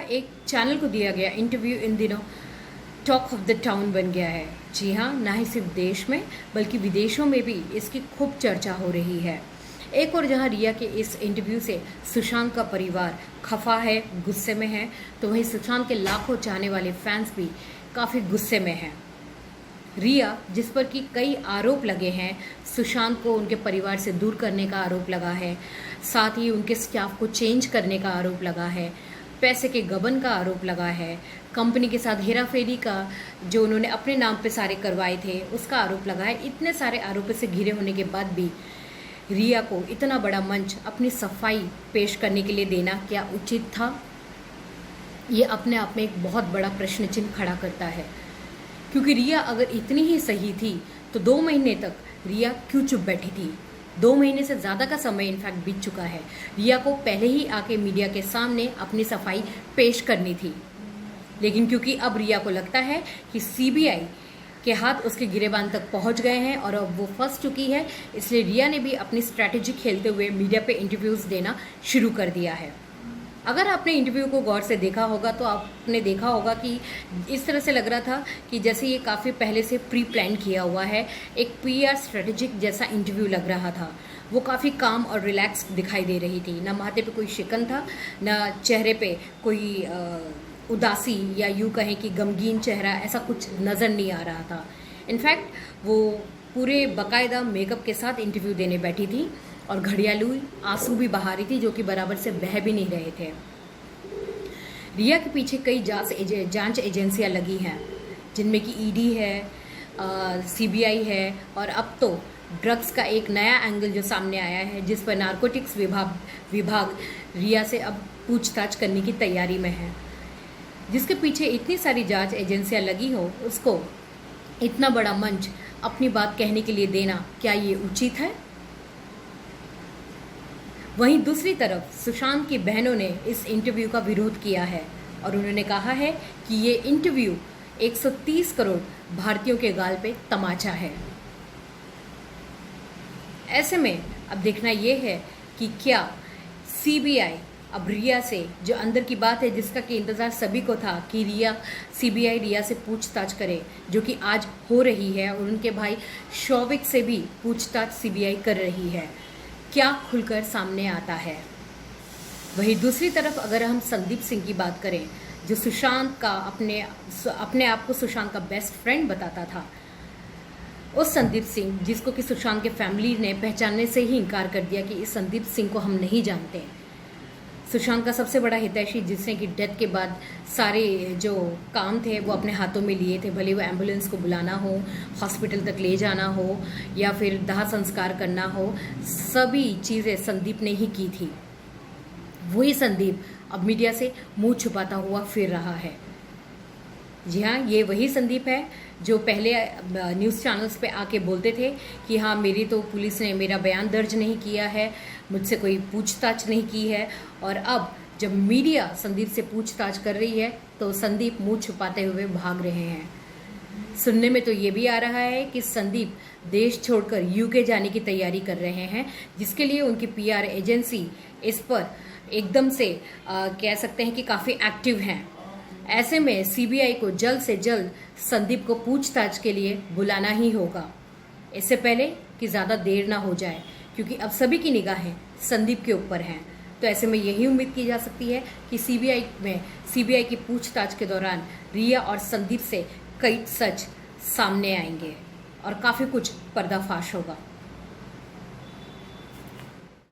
एक चैनल को दिया गया इंटरव्यू इन दिनों टॉक ऑफ द टाउन बन गया है। जी हाँ, ना ही सिर्फ देश में बल्कि विदेशों में भी इसकी खूब चर्चा हो रही है। एक और जहां रिया के इस इंटरव्यू से सुशांत का परिवार खफा है, गुस्से में है, तो वहीं सुशांत के लाखों चाहने वाले फैंस भी काफ़ी गुस्से में हैं। रिया, जिस पर कि कई आरोप लगे हैं, सुशांत को उनके परिवार से दूर करने का आरोप लगा है, साथ ही उनके स्टाफ को चेंज करने का आरोप लगा है, पैसे के गबन का आरोप लगा है, कंपनी के साथ हेराफेरी का जो उन्होंने अपने नाम पे सारे करवाए थे उसका आरोप लगा है। इतने सारे आरोपों से घिरे होने के बाद भी रिया को इतना बड़ा मंच अपनी सफाई पेश करने के लिए देना क्या उचित था? ये अपने आप में एक बहुत बड़ा प्रश्न चिन्ह खड़ा करता है, क्योंकि रिया अगर इतनी ही सही थी तो 2 महीने तक रिया क्यों चुप बैठी थी? 2 महीने से ज़्यादा का समय इनफैक्ट बीत चुका है। रिया को पहले ही आके मीडिया के सामने अपनी सफाई पेश करनी थी, लेकिन क्योंकि अब रिया को लगता है कि सीबीआई के हाथ उसके गिरेबान तक पहुंच गए हैं और अब वो फंस चुकी है, इसलिए रिया ने भी अपनी स्ट्रैटेजी खेलते हुए मीडिया पे इंटरव्यूज़ देना शुरू कर दिया है। अगर आपने इंटरव्यू को गौर से देखा होगा तो आपने देखा होगा कि इस तरह से लग रहा था कि जैसे ये काफ़ी पहले से प्री प्लान किया हुआ है, एक पीआर स्ट्रेटेजिक जैसा इंटरव्यू लग रहा था। वो काफ़ी काम और रिलैक्स दिखाई दे रही थी, ना माथे पे कोई शिकन था, ना चेहरे पे कोई उदासी या यूँ कहें कि गमगीन चेहरा, ऐसा कुछ नज़र नहीं आ रहा था। इनफैक्ट वो पूरे बाकायदा मेकअप के साथ इंटरव्यू देने बैठी थी और घड़ियालू आंसू भी बहा रही थी, जो कि बराबर से बह भी नहीं रहे थे। रिया के पीछे कई जांच एजेंसियां लगी हैं, जिनमें कि ईडी है, सीबीआई है, और अब तो ड्रग्स का एक नया एंगल जो सामने आया है, जिस पर नारकोटिक्स विभाग रिया से अब पूछताछ करने की तैयारी में है। जिसके पीछे इतनी सारी जांच एजेंसियां लगी हो, उसको इतना बड़ा मंच अपनी बात कहने के लिए देना, क्या ये उचित है? वहीं दूसरी तरफ सुशांत की बहनों ने इस इंटरव्यू का विरोध किया है और उन्होंने कहा है कि ये इंटरव्यू 130 करोड़ भारतीयों के गाल पे तमाचा है। ऐसे में अब देखना ये है कि क्या सीबीआई अब रिया से, जो अंदर की बात है जिसका कि इंतज़ार सभी को था कि सीबीआई रिया से पूछताछ करे, जो कि आज हो रही है, और उनके भाई शौविक से भी पूछताछ सीबीआई कर रही है, क्या खुलकर सामने आता है। वहीं दूसरी तरफ अगर हम संदीप सिंह की बात करें, जो सुशांत का अपने आप को सुशांत का बेस्ट फ्रेंड बताता था, उस संदीप सिंह जिसको कि सुशांत के फैमिली ने पहचानने से ही इनकार कर दिया कि इस संदीप सिंह को हम नहीं जानते। सुशांत का सबसे बड़ा हितैषी, जिसने कि डेथ के बाद सारे जो काम थे वो अपने हाथों में लिए थे, भले वो एम्बुलेंस को बुलाना हो, हॉस्पिटल तक ले जाना हो या फिर दाह संस्कार करना हो, सभी चीज़ें संदीप ने ही की थी। वही संदीप अब मीडिया से मुंह छुपाता हुआ फिर रहा है। जी हाँ, ये वही संदीप है जो पहले न्यूज़ चैनल्स पे आके बोलते थे कि हाँ, मेरी तो पुलिस ने मेरा बयान दर्ज नहीं किया है, मुझसे कोई पूछताछ नहीं की है, और अब जब मीडिया संदीप से पूछताछ कर रही है तो संदीप मुंह छुपाते हुए भाग रहे हैं। सुनने में तो ये भी आ रहा है कि संदीप देश छोड़कर यूके जाने की तैयारी कर रहे हैं, जिसके लिए उनकी पीआर एजेंसी इस पर एकदम से कह सकते हैं कि काफ़ी एक्टिव हैं। ऐसे में सीबीआई को जल्द से जल्द संदीप को पूछताछ के लिए बुलाना ही होगा, इससे पहले कि ज़्यादा देर ना हो जाए, क्योंकि अब सभी की निगाहें संदीप के ऊपर हैं। तो ऐसे में यही उम्मीद की जा सकती है कि सीबीआई की पूछताछ के दौरान रिया और संदीप से कई सच सामने आएंगे और काफ़ी कुछ पर्दाफाश होगा।